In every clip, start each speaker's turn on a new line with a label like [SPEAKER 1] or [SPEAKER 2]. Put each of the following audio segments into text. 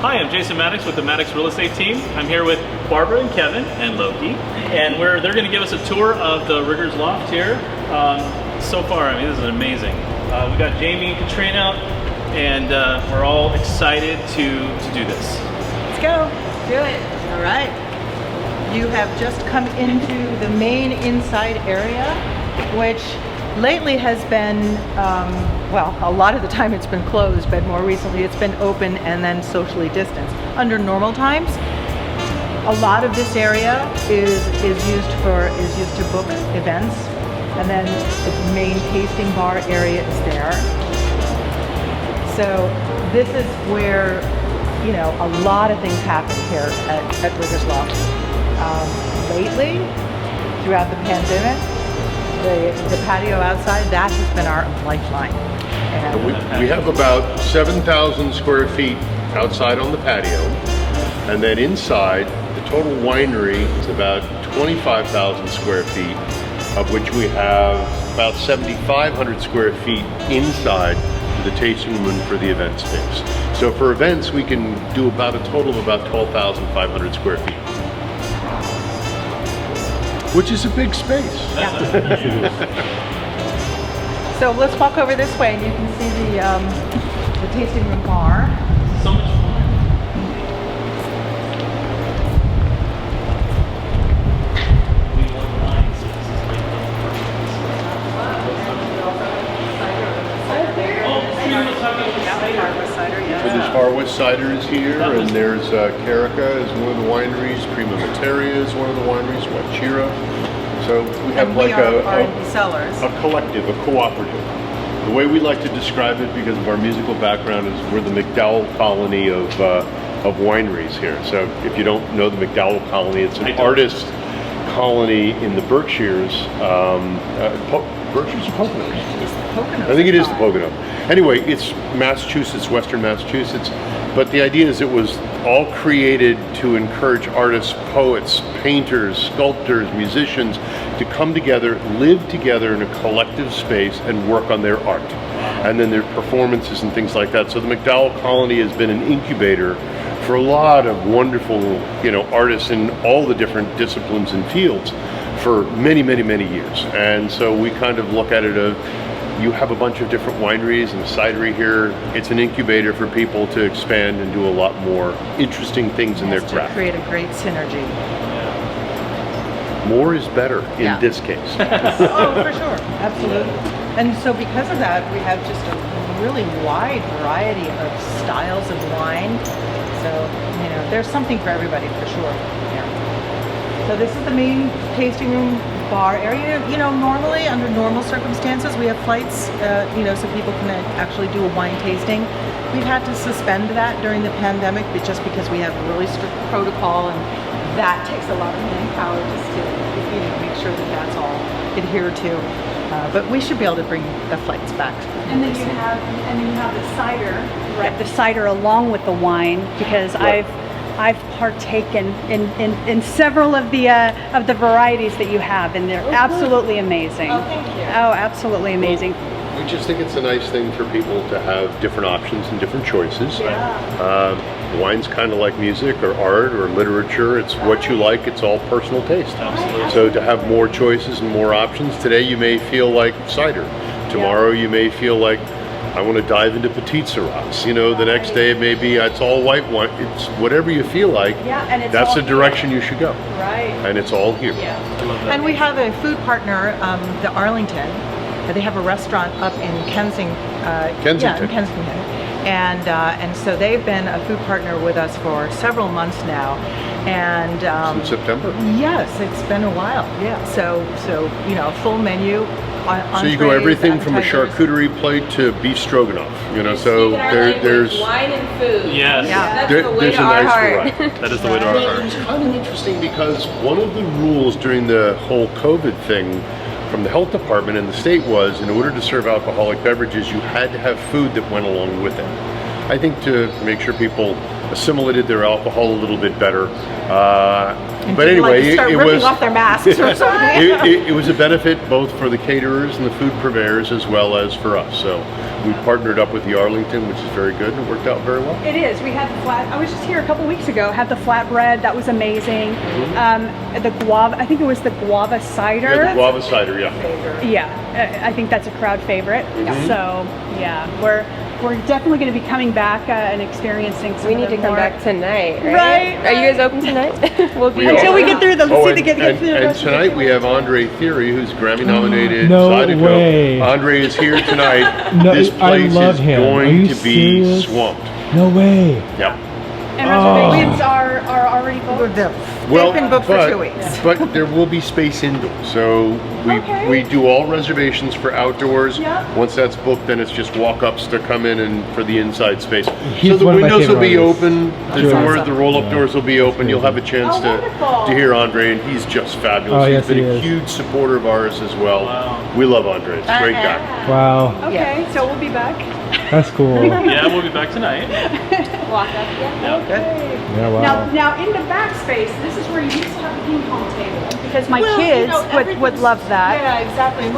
[SPEAKER 1] Hi, I'm Jason Maddox with the Maddox Real Estate Team. I'm here with Barbara and Kevin and Loki, and they're going to give us a tour of the Riggers Loft here. So far, I mean, this is amazing. We got Jamie and Katrina, and we're all excited to do this.
[SPEAKER 2] Let's go. Do it. All right. You have just come into the main inside area, which lately has been, well, a lot of the time it's been closed, but more recently it's been open and then socially distanced. Under normal times, a lot of this area is used to book events, and then the main tasting bar area is there. So this is where, you know, a lot of things happen here at Riggers Loft. Lately, throughout the pandemic, the patio outside, that has been our lifeline. And
[SPEAKER 3] we have about 7,000 square feet outside on the patio, and then inside, the total winery is about 25,000 square feet, of which we have about 7,500 square feet inside the tasting room for the event space. So for events, we can do about a total of about 12,500 square feet. Which is a big space.
[SPEAKER 2] Yeah. So let's walk over this way, and you can see the tasting room bar.
[SPEAKER 1] So much fun.
[SPEAKER 3] So there's Far West Cider is here, and there's Carica is one of the wineries, Prima Materia is one of the wineries, Wachira. So we have like a collective, a cooperative. The way we like to describe it, because of our musical background, is we're the McDowell colony of wineries here. So if you don't know the McDowell colony, it's an artist colony in the Berkshires. Berkshires or Poconos?
[SPEAKER 2] It's the Poconos.
[SPEAKER 3] I think it is the Pocono. Anyway, it's Massachusetts, Western Massachusetts, but the idea is it was all created to encourage artists, poets, painters, sculptors, musicians to come together, live together in a collective space and work on their art. And then their performances and things like that. So the McDowell Colony has been an incubator for a lot of wonderful, you know, artists in all the different disciplines and fields for many, many, many years. And so we kind of look at it you have a bunch of different wineries and a cidery here. It's an incubator for people to expand and do a lot more interesting things in their craft.
[SPEAKER 2] To create a great synergy.
[SPEAKER 3] More is better in this case.
[SPEAKER 2] Oh, for sure, absolutely. And so because of that, we have just a really wide variety of styles of wine. So, you know, there's something for everybody for sure. Yeah. So this is the main tasting room bar area. You know, normally under normal circumstances we have flights, you know, so people can actually do a wine tasting. We've had to suspend that during the pandemic, but just because we have really strict protocol, and that takes a lot of manpower just to, you know, make sure that that's all adhered to. But we should be able to bring the flights back.
[SPEAKER 4] And then you have the cider, right? The cider along with the wine, because I've partaken in several of the varieties that you have, and they're absolutely amazing.
[SPEAKER 2] Oh, thank you.
[SPEAKER 4] Oh, absolutely amazing.
[SPEAKER 3] We just think it's a nice thing for people to have different options and different choices.
[SPEAKER 2] Yeah.
[SPEAKER 3] Wine's kind of like music or art or literature. It's what you like. It's all personal taste.
[SPEAKER 1] Absolutely.
[SPEAKER 3] So to have more choices and more options, today you may feel like cider. Tomorrow you may feel like, I want to dive into Petite Sirahs. You know, the next day it may be, it's all white wine. It's whatever you feel like.
[SPEAKER 4] Yeah, and it's
[SPEAKER 3] that's
[SPEAKER 4] all
[SPEAKER 3] the direction you should go.
[SPEAKER 4] Right.
[SPEAKER 3] And it's all here.
[SPEAKER 4] Yeah.
[SPEAKER 1] I love that.
[SPEAKER 2] And we have a food partner, the Arlington. They have a restaurant up in Kensington. Yeah, in Kensington. And so they've been a food partner with us for several months now. And
[SPEAKER 3] Since September.
[SPEAKER 2] yes, it's been a while. Yeah. So you know, full menu.
[SPEAKER 3] So you go everything from a charcuterie plate to beef stroganoff. You know, so there's
[SPEAKER 5] wine and food.
[SPEAKER 1] Yes.
[SPEAKER 2] Yeah.
[SPEAKER 5] That's the way
[SPEAKER 3] there's
[SPEAKER 5] to
[SPEAKER 3] a
[SPEAKER 5] our
[SPEAKER 3] nice
[SPEAKER 5] heart.
[SPEAKER 3] variety.
[SPEAKER 1] That is the way to our
[SPEAKER 3] Well,
[SPEAKER 1] heart.
[SPEAKER 3] it's kind of interesting because one of the rules during the whole COVID thing from the health department in the state was, in order to serve alcoholic beverages, you had to have food that went along with it. I think to make sure people assimilated their alcohol a little bit better. But anyway,
[SPEAKER 2] it was off their masks or something.
[SPEAKER 3] it was a benefit both for the caterers and the food purveyors as well as for us. So We partnered up with the Arlington, which is very good, and it worked out very well.
[SPEAKER 4] It is. We had the flat. I was just here a couple weeks ago. Had the flatbread. That was amazing. The guava. I think it was the guava cider.
[SPEAKER 3] Yeah, the guava cider, yeah.
[SPEAKER 4] Yeah, I think that's a crowd favorite. So yeah, we're definitely going to be coming back and experiencing. Some
[SPEAKER 5] We
[SPEAKER 4] of
[SPEAKER 5] need
[SPEAKER 4] the
[SPEAKER 5] to come
[SPEAKER 4] more-
[SPEAKER 5] back tonight, right?
[SPEAKER 4] Right,
[SPEAKER 5] Are you guys open tonight? We'll be
[SPEAKER 4] Until we get through the
[SPEAKER 3] Oh,
[SPEAKER 4] get through the
[SPEAKER 3] and
[SPEAKER 4] rest of the
[SPEAKER 3] tonight we
[SPEAKER 4] table.
[SPEAKER 3] have Andre Theory, who's Grammy-nominated
[SPEAKER 6] No
[SPEAKER 3] Zydeco.
[SPEAKER 6] way.
[SPEAKER 3] Andre is here tonight.
[SPEAKER 6] No,
[SPEAKER 3] This
[SPEAKER 6] I
[SPEAKER 3] place
[SPEAKER 6] love
[SPEAKER 3] is
[SPEAKER 6] him. Are
[SPEAKER 3] going
[SPEAKER 6] you
[SPEAKER 3] to be
[SPEAKER 6] serious?
[SPEAKER 3] swamped.
[SPEAKER 6] No way.
[SPEAKER 3] Yep.
[SPEAKER 4] And reservations are already booked.
[SPEAKER 3] Well,
[SPEAKER 2] They've been booked for 2 weeks.
[SPEAKER 3] but there will be space indoors. So
[SPEAKER 4] Okay.
[SPEAKER 3] we do all reservations for outdoors.
[SPEAKER 4] Yep.
[SPEAKER 3] Once that's booked, then it's just walk-ups to come in and for the inside space.
[SPEAKER 6] He's
[SPEAKER 3] so the
[SPEAKER 6] one of my
[SPEAKER 3] windows will
[SPEAKER 6] favorite
[SPEAKER 3] be
[SPEAKER 6] artists.
[SPEAKER 3] open. The
[SPEAKER 6] Sure.
[SPEAKER 3] doors, the roll-up doors will be open. You'll have a chance
[SPEAKER 4] Oh, wonderful.
[SPEAKER 3] to hear Andre, and he's just fabulous.
[SPEAKER 6] Oh, yes,
[SPEAKER 3] he's been
[SPEAKER 6] he
[SPEAKER 3] a
[SPEAKER 6] is.
[SPEAKER 3] huge supporter of ours as well.
[SPEAKER 1] Wow.
[SPEAKER 3] We love Andre. He's a great guy.
[SPEAKER 6] Wow.
[SPEAKER 4] Okay, so we'll be back.
[SPEAKER 6] That's cool.
[SPEAKER 1] Yeah, we'll be back tonight.
[SPEAKER 5] walk up again.
[SPEAKER 1] Yep.
[SPEAKER 6] Yeah, wow.
[SPEAKER 4] Now in the back space, this is where you used to have the ping pong table because my
[SPEAKER 2] Well,
[SPEAKER 4] kids would
[SPEAKER 2] everything's-
[SPEAKER 4] love that.
[SPEAKER 2] Yeah, exactly.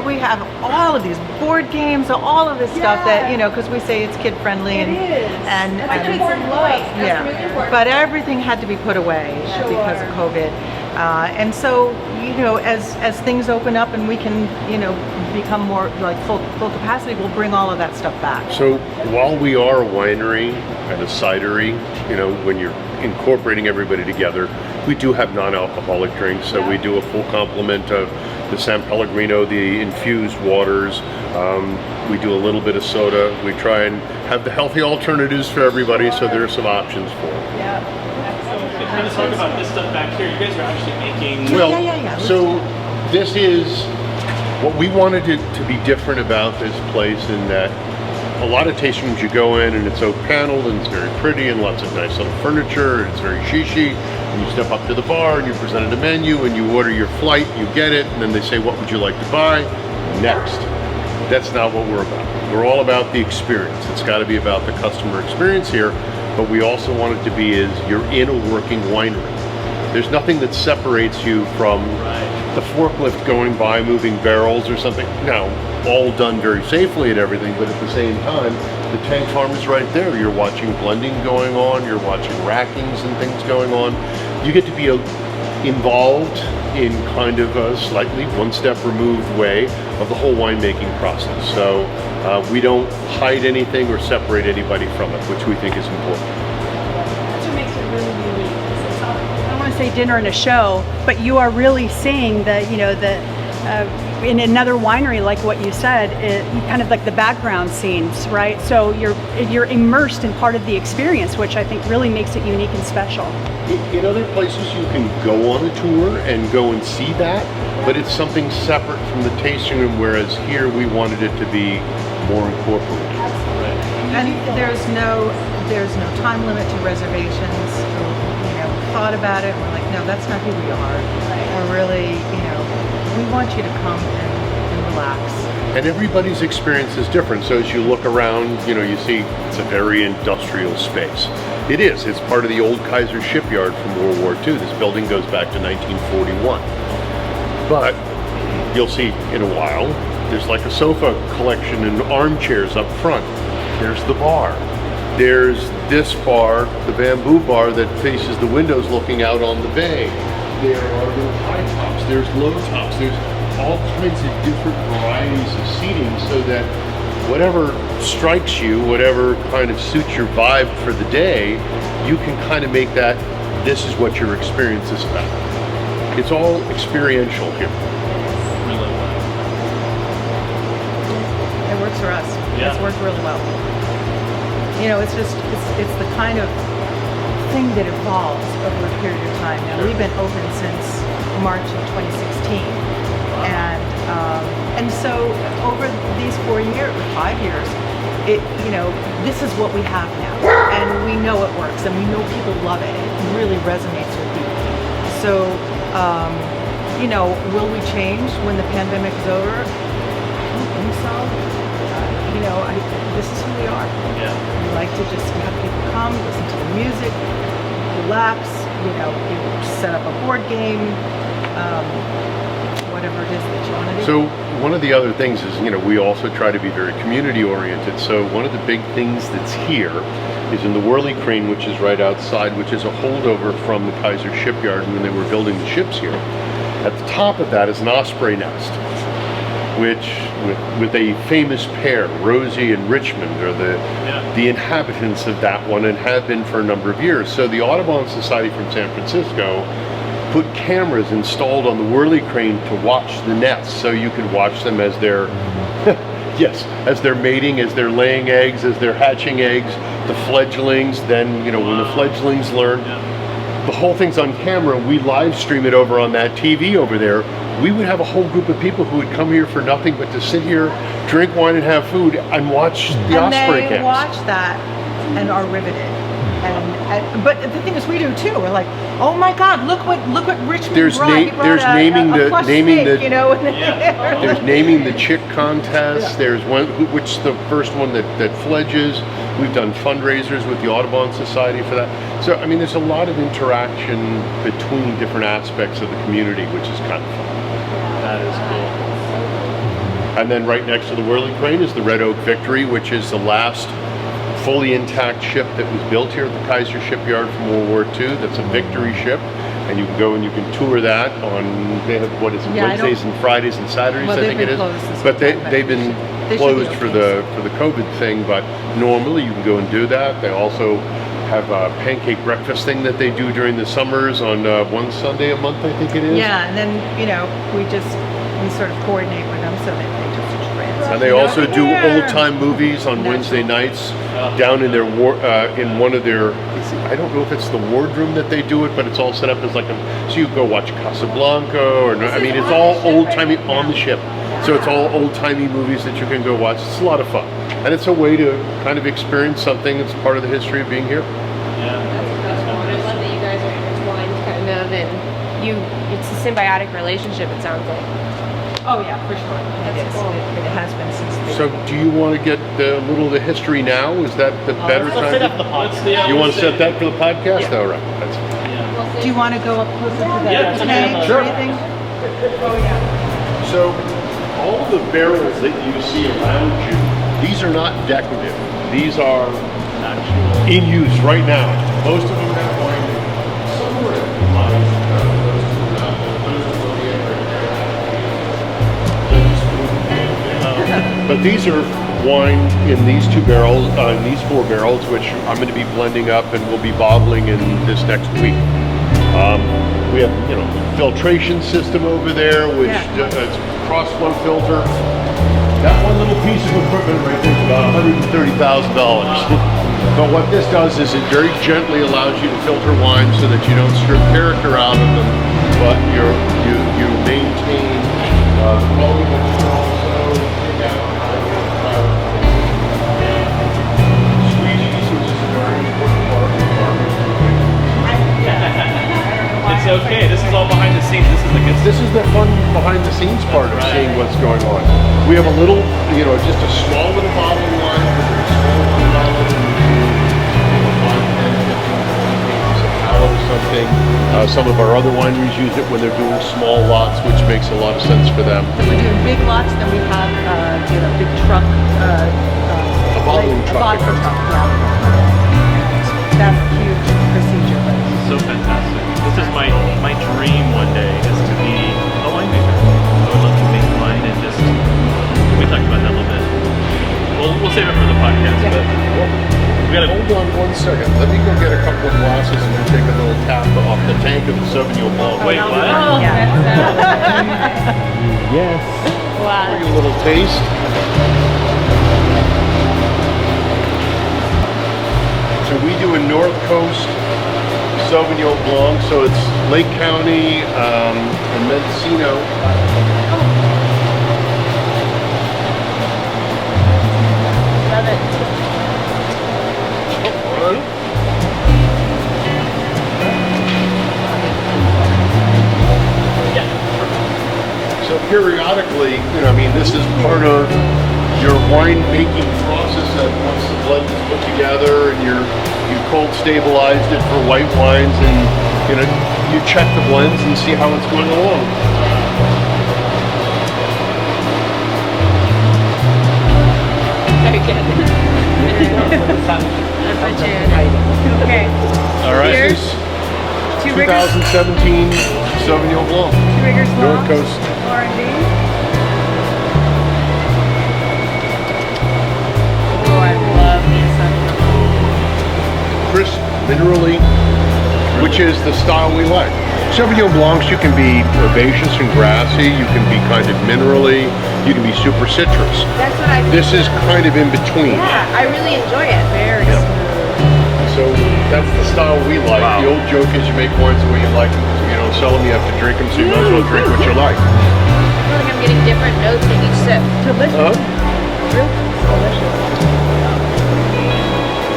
[SPEAKER 2] We have all of these board games, all of this stuff that, because we say it's kid friendly
[SPEAKER 4] It is.
[SPEAKER 2] and
[SPEAKER 4] That's an important point. That's
[SPEAKER 2] yeah.
[SPEAKER 4] really important.
[SPEAKER 2] But everything had to be put away because of COVID. And so, as things open up and we can, become more like full capacity, we'll bring all of that stuff back.
[SPEAKER 3] So while we are a winery and a cidery, when you're incorporating everybody together, we do have non-alcoholic drinks. So we do a full complement of the San Pellegrino, the infused waters. We do a little bit of soda. We try and have the healthy alternatives for everybody, so there are some options for them.
[SPEAKER 1] Kind of talk about this stuff back here. You guys are actually making.
[SPEAKER 3] Well,
[SPEAKER 2] Yeah.
[SPEAKER 3] so this is what we wanted to be different about this place, in that a lot of tasting rooms you go in and it's oak paneled and it's very pretty and lots of nice little furniture and it's very chic-y, and you step up to the bar and you're presented a menu and you order your flight, you get it, and then they say, what would you like to buy? Next. That's not what we're about. We're all about the experience. It's got to be about the customer experience here, but we also want it to be is you're in a working winery. There's nothing that separates you from the forklift going by moving barrels or something. Now, all done very safely and everything, but at the same time, the tank farm is right there. You're watching blending going on, you're watching rackings and things going on. You get to be involved in kind of a slightly one-step removed way of the whole winemaking process. So we don't hide anything or separate anybody from it, which we think is important.
[SPEAKER 4] That's what makes it really unique. I don't want to say dinner and a show, but you are really seeing in another winery, like what you said, kind of like the background scenes, right? So you're immersed in part of the experience, which I think really makes it unique and special.
[SPEAKER 3] In other places you can go on a tour and go and see that, but it's something separate from the tasting room, whereas here we wanted it to be more incorporated.
[SPEAKER 2] And there's no time limit to reservations. We thought about it and we're like, no, that's not who we are. We're really, we want you to come and relax.
[SPEAKER 3] And everybody's experience is different. So as you look around, you see it's a very industrial space. It is. It's part of the old Kaiser shipyard from World War II. This building goes back to 1941. But you'll see in a while, there's like a sofa collection and armchairs up front. There's the bar. There's this bar, the bamboo bar that faces the windows looking out on the bay. There are little high tops, there's low tops, there's all kinds of different varieties of seating, so that whatever strikes you, whatever kind of suits your vibe for the day, you can kind of make that, this is what your experience is about. It's all experiential here.
[SPEAKER 2] It works for us.
[SPEAKER 1] Yeah.
[SPEAKER 2] It's worked really well. It's the kind of thing that evolves over a period of time. Now, we've been open since March of 2016. And so over these 5 years, this is what we have now. And we know it works and we know people love it. It really resonates with people. So, will we change when the pandemic is over? I don't think so. This is who we are.
[SPEAKER 1] Yeah.
[SPEAKER 2] We like to just have people come, listen to the music, relax, set up a board game, whatever it is that you want to do.
[SPEAKER 3] So one of the other things is, we also try to be very community oriented. So one of the big things that's here is in the Whirly Crane, which is right outside, which is a holdover from the Kaiser shipyard when they were building the ships here. At the top of that is an osprey nest, which with a famous pair, Rosie and Richmond, are the inhabitants of that one and have been for a number of years. So the Audubon Society from San Francisco put cameras installed on the Whirly Crane to watch the nests, so you could watch them as they're yes, as they're mating, as they're laying eggs, as they're hatching eggs, the fledglings. Then when the fledglings learn, the whole thing's on camera. We live stream it over on that TV over there. We would have a whole group of people who would come here for nothing but to sit here, drink wine, and have food, and watch the osprey
[SPEAKER 2] And they
[SPEAKER 3] cams.
[SPEAKER 2] watch that and are riveted. But the thing is, we do too. We're like, oh my God, look what Richmond brought. He brought
[SPEAKER 3] there's naming
[SPEAKER 2] a plush
[SPEAKER 3] naming
[SPEAKER 2] snake,
[SPEAKER 3] the there's naming the chick contest. There's one which the first one that fledges. We've done fundraisers with the Audubon Society for that. So I mean, there's a lot of interaction between different aspects of the community, which is kind of fun.
[SPEAKER 1] That is cool.
[SPEAKER 3] And then right next to the Whirly Crane is the Red Oak Victory, which is the last fully intact ship that was built here at the Kaiser shipyard from World War II. That's a Victory ship, and you can go and you can tour that on, they have, what is it, Wednesdays and Fridays and Saturdays,
[SPEAKER 2] Well,
[SPEAKER 3] I think it is. But they've been closed for the COVID thing, but normally you can go and do that. They also have a pancake breakfast thing that they do during the summers on one Sunday a month, I think it is.
[SPEAKER 2] Yeah, and then we sort of coordinate with them so that they just transfer.
[SPEAKER 3] And they also do old-time movies on Wednesday nights down in their in one of their, I don't know if it's the wardroom that they do it, but it's all set up as like so you go watch Casablanca, or I mean, it's all old-timey on the ship. So it's all old-timey movies that you can go watch. It's a lot of fun. And it's a way to kind of experience something that's part of the history of being here.
[SPEAKER 5] I love that you guys are intertwined, kind of, and it's a symbiotic relationship, it sounds like.
[SPEAKER 2] Oh yeah, for sure.
[SPEAKER 5] That's cool.
[SPEAKER 2] It has been since the
[SPEAKER 3] So do you want to get a little of the history now? Is that the better
[SPEAKER 1] Let's
[SPEAKER 3] time?
[SPEAKER 1] set up the podcast.
[SPEAKER 3] You want to set that for the podcast? All right. That's
[SPEAKER 2] Do you want to go up closer to the tank
[SPEAKER 3] Sure.
[SPEAKER 2] or anything?
[SPEAKER 3] So all the barrels that you see around you, these are not decorative. These are
[SPEAKER 1] Actual.
[SPEAKER 3] in use right now. Most of them have wine. Some are but these are wine in these 2 barrels, in these 4 barrels, which I'm going to be blending up and we'll be bottling in this next week. We have, filtration system over there, which it's cross-flow filter. That one little piece of equipment right there is about $130,000. But what this does is it very gently allows you to filter wine so that you don't strip character out of them, but you maintain quality, but you can also take out squeegees, which is a very important part of the farming.
[SPEAKER 1] It's okay. This is all behind the scenes. This is the good stuff.
[SPEAKER 3] This is the fun behind the scenes part of seeing what's going on. We have a little, just a small little bottle of wine, a very small bottle of or something. Some of our other wineries use it when they're doing small lots, which makes a lot of sense for them.
[SPEAKER 2] If we're doing big lots, then we have big truck.
[SPEAKER 3] A bottling truck.
[SPEAKER 2] A bottling truck, That's a huge procedure. But
[SPEAKER 1] So fantastic. This is my dream one day is to be a winemaker. I would love to make wine and just, we talked about that a little bit. We'll save it for the podcast, but we gotta
[SPEAKER 3] Hold on one second. Let me go get a couple of glasses and we'll take a little tap off the tank of the Sauvignon Blanc.
[SPEAKER 1] wait, what?
[SPEAKER 6] Yes.
[SPEAKER 5] Wow.
[SPEAKER 3] Give you a little taste. So we do a North Coast Sauvignon Blanc, so it's Lake County and Mendocino.
[SPEAKER 5] Love it.
[SPEAKER 3] So periodically, this is part of your wine making process that once the blend is put together and you cold stabilized it for white wines, and you check the blends and see how it's going along.
[SPEAKER 5] again. I bet you.
[SPEAKER 4] Okay.
[SPEAKER 1] All right.
[SPEAKER 5] Cheers.
[SPEAKER 3] This is
[SPEAKER 4] Two Riggers,
[SPEAKER 3] 2017 Sauvignon Blanc,
[SPEAKER 4] two Riggers
[SPEAKER 3] North
[SPEAKER 4] Loft
[SPEAKER 3] Coast.
[SPEAKER 4] R&D.
[SPEAKER 5] Oh, I love these.
[SPEAKER 3] Crisp, minerally, which is the style we like. Sauvignon Blancs, you can be herbaceous and grassy, you can be kind of minerally, you can be super citrus.
[SPEAKER 5] That's what I.
[SPEAKER 3] This is kind of in between.
[SPEAKER 5] Yeah, I really enjoy it. Very
[SPEAKER 3] Yeah.
[SPEAKER 5] smooth.
[SPEAKER 3] So that's the style we like.
[SPEAKER 1] Wow.
[SPEAKER 3] The old joke is you make wines the way you like them. If you don't sell them, you have to drink them, so you might as well drink what you like.
[SPEAKER 5] I feel like I'm getting different notes in each sip.
[SPEAKER 4] Delicious.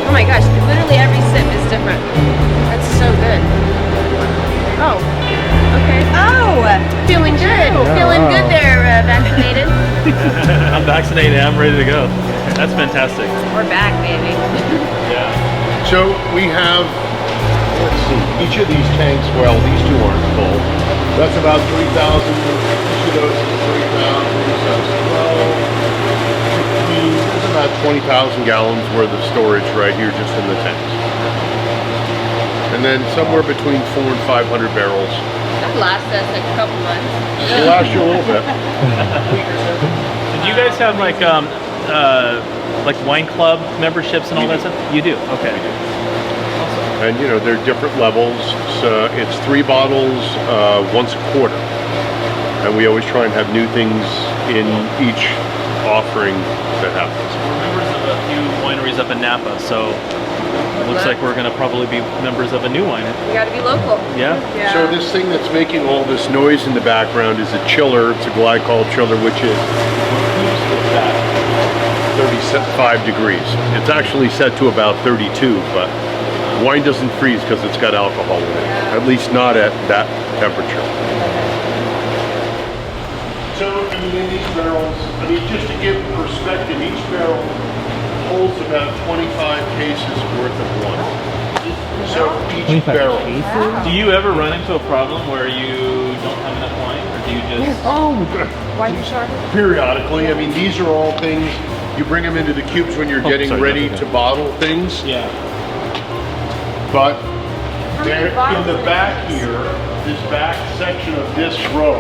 [SPEAKER 5] Oh my gosh, literally every sip is different. That's so good. Oh, okay.
[SPEAKER 4] Oh,
[SPEAKER 5] Feeling good. Feeling good there, vaccinated.
[SPEAKER 1] I'm vaccinated. I'm ready to go. That's fantastic.
[SPEAKER 5] We're back, baby.
[SPEAKER 1] Yeah.
[SPEAKER 3] So we have, let's see, each of these tanks, well, these two aren't full. That's about 3,000, each of those is 3,000, so it's 12, 15, there's about 20,000 gallons worth of storage right here just in the tanks. And then somewhere between 400 and 500 barrels.
[SPEAKER 5] That lasts us like a couple months.
[SPEAKER 3] It'll last you a little bit.
[SPEAKER 1] Did you guys have like wine club memberships and all that stuff? You do. Okay.
[SPEAKER 3] And you know, they're different levels. So it's 3 bottles once a quarter. And we always try and have new things in each offering that happens.
[SPEAKER 1] We're members of a few wineries up in Napa, so it looks like we're going to probably be members of a new winery.
[SPEAKER 5] We gotta be local.
[SPEAKER 1] Yeah.
[SPEAKER 4] yeah.
[SPEAKER 3] So this thing that's making all this noise in the background is a chiller. It's a glycol chiller, which is 35 degrees. It's actually set to about 32, but wine doesn't freeze because it's got alcohol in it. At least not at that temperature. So in these barrels, I mean, just to give perspective, each barrel holds about 25 cases worth of wine. So each
[SPEAKER 6] 25
[SPEAKER 3] barrel.
[SPEAKER 6] cases?
[SPEAKER 1] Do you ever run into a problem where you don't have enough wine, or do you just?
[SPEAKER 5] Why you sharp?
[SPEAKER 3] Periodically, I mean, these are all things, you bring them into the cubes when you're getting
[SPEAKER 1] sorry,
[SPEAKER 3] ready
[SPEAKER 1] okay.
[SPEAKER 3] to bottle things.
[SPEAKER 1] Yeah.
[SPEAKER 3] But
[SPEAKER 5] How many
[SPEAKER 3] there in
[SPEAKER 5] bottles
[SPEAKER 3] the
[SPEAKER 5] are
[SPEAKER 3] back here, this back section of this row,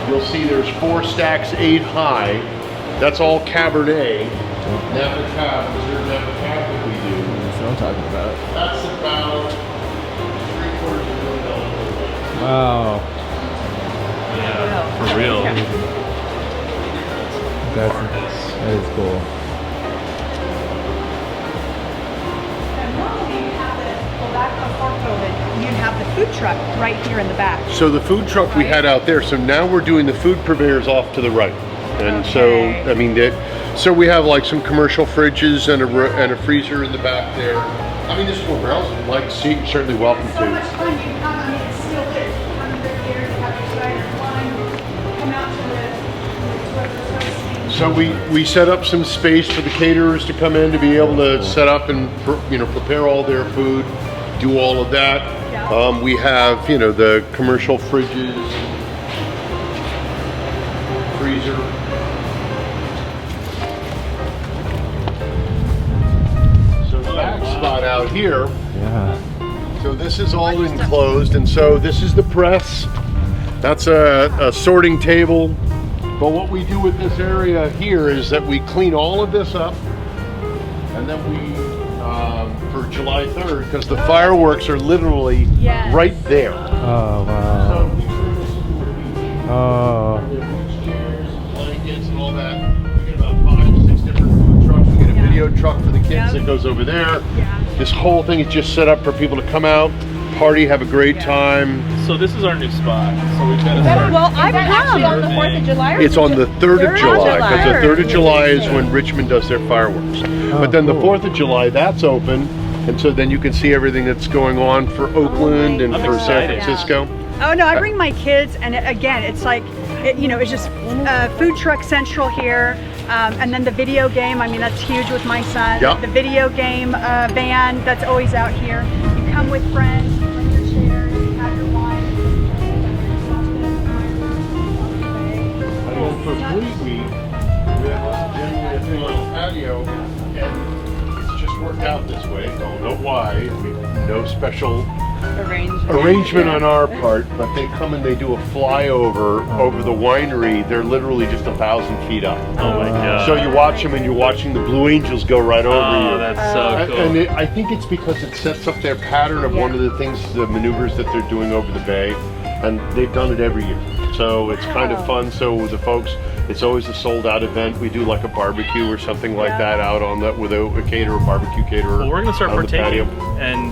[SPEAKER 3] you'll see there's 4 stacks 8 high. That's all Cabernet. Napa Cab, Reserve Napa Cab that we do.
[SPEAKER 6] That's what I'm talking about.
[SPEAKER 3] That's about $750 million.
[SPEAKER 6] Wow.
[SPEAKER 1] Yeah. For real.
[SPEAKER 6] That is cool.
[SPEAKER 4] And normally you have the, well, back before COVID, you'd have the food truck right here in the back.
[SPEAKER 3] So the food truck we had out there, so now we're doing the food purveyors off to the right. And
[SPEAKER 4] Okay.
[SPEAKER 3] so, I mean, so we have like some commercial fridges and a freezer in the back there. I mean, this is what barrels would like to see, you're certainly welcome
[SPEAKER 4] So much
[SPEAKER 3] to.
[SPEAKER 4] fun. You come, I mean, it still is. You come in here, you have your cider wine, come out to the
[SPEAKER 3] So we set up some space for the caterers to come in to be able to set up and prepare all their food, do all of that.
[SPEAKER 4] Yeah.
[SPEAKER 3] We have the commercial fridges, freezer. So back spot out here.
[SPEAKER 6] Yeah.
[SPEAKER 3] So this is all enclosed, and so this is the press. That's a sorting table. But what we do with this area here is that we clean all of this up, and then we, for July 3rd, because the fireworks are literally
[SPEAKER 4] Yes.
[SPEAKER 3] right there.
[SPEAKER 6] Oh,
[SPEAKER 3] So
[SPEAKER 6] wow.
[SPEAKER 3] we turn this into a beach.
[SPEAKER 6] Oh.
[SPEAKER 3] There are beach chairs, blankets, and all that. We get about 5 or 6 different food trucks. We get a video truck for the kids
[SPEAKER 4] Yep.
[SPEAKER 3] that goes over there.
[SPEAKER 4] Yeah.
[SPEAKER 3] This whole thing is just set up for people to come out, party, have a great time.
[SPEAKER 1] So this is our new spot. So we've got to start.
[SPEAKER 4] Well, I've
[SPEAKER 5] Actually on the
[SPEAKER 4] come.
[SPEAKER 5] 4th of July? Or
[SPEAKER 3] It's on the 3rd of July, because the 3rd of July is
[SPEAKER 5] Interesting.
[SPEAKER 3] when Richmond does their fireworks.
[SPEAKER 6] Oh,
[SPEAKER 3] But then the
[SPEAKER 6] cool.
[SPEAKER 3] 4th of July, that's open, and so then you can see everything that's going on for Oakland and
[SPEAKER 1] I'm
[SPEAKER 3] for San
[SPEAKER 1] excited.
[SPEAKER 3] Francisco.
[SPEAKER 4] Oh no, I bring my kids, and again, it's like, it's just food truck central here, and then the video game. I mean, that's huge with my son.
[SPEAKER 3] Yep.
[SPEAKER 4] The video game van that's always out here. You come with friends, you bring your chairs, you have your wine.
[SPEAKER 3] And then for Fleet Week, we have generally a thing patio, and it's just worked out this way. Don't know why. No special arrangement on our part, but they come and they do a flyover over the winery. They're literally just 1,000 feet up.
[SPEAKER 1] Oh my God.
[SPEAKER 3] So you watch them and you're watching the Blue Angels go right over you.
[SPEAKER 1] Oh, that's so cool.
[SPEAKER 3] And I think it's because it sets up their pattern of one of the things, the maneuvers that they're doing over the bay, and they've done it every year. So it's kind of fun. So with the folks, it's always a sold out event. We do like a barbecue or something like that out on that with a caterer, barbecue caterer.
[SPEAKER 1] Well, we're gonna start
[SPEAKER 3] on the
[SPEAKER 1] partaking
[SPEAKER 3] patio.
[SPEAKER 1] and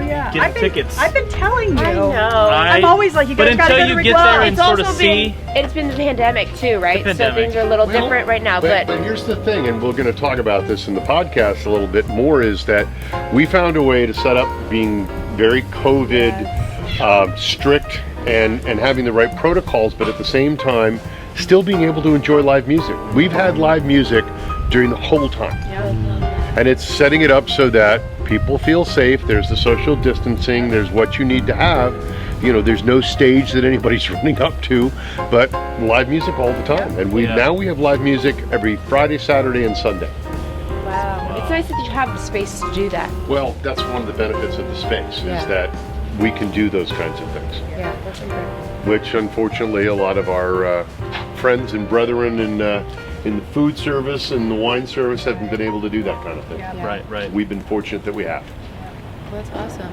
[SPEAKER 2] Yeah,
[SPEAKER 1] get tickets.
[SPEAKER 2] I've been telling you.
[SPEAKER 5] I know.
[SPEAKER 4] I'm always like, you
[SPEAKER 1] but
[SPEAKER 4] guys gotta
[SPEAKER 1] until
[SPEAKER 4] go to
[SPEAKER 1] you get
[SPEAKER 4] Riggers
[SPEAKER 1] there
[SPEAKER 4] Loft.
[SPEAKER 1] and
[SPEAKER 5] It's
[SPEAKER 1] sort of
[SPEAKER 5] also
[SPEAKER 1] see.
[SPEAKER 5] it's been the pandemic too, right?
[SPEAKER 1] The
[SPEAKER 5] So
[SPEAKER 1] pandemic.
[SPEAKER 5] things are a little
[SPEAKER 3] Well,
[SPEAKER 5] different right now.
[SPEAKER 3] But
[SPEAKER 5] But
[SPEAKER 3] here's the thing, and we're going to talk about this in the podcast a little bit more, is that we found a way to set up being very COVID strict and having the right protocols, but at the same time, still being able to enjoy live music. We've had live music during the whole time. And it's setting it up so that people feel safe. There's the social distancing. There's what you need to have. You know, there's no stage that anybody's running up to, but live music all the time. And now we have live music every Friday, Saturday, and Sunday.
[SPEAKER 5] wow, it's nice that you have the space to do that.
[SPEAKER 3] Well, that's one of the benefits of the space, is that we can do those kinds of things.
[SPEAKER 5] Yeah, that's important.
[SPEAKER 3] Which, unfortunately, a lot of our friends and brethren in the food service and the wine service haven't been able to do that kind of thing.
[SPEAKER 1] Right.
[SPEAKER 3] We've been fortunate that we have.
[SPEAKER 5] Well, that's awesome.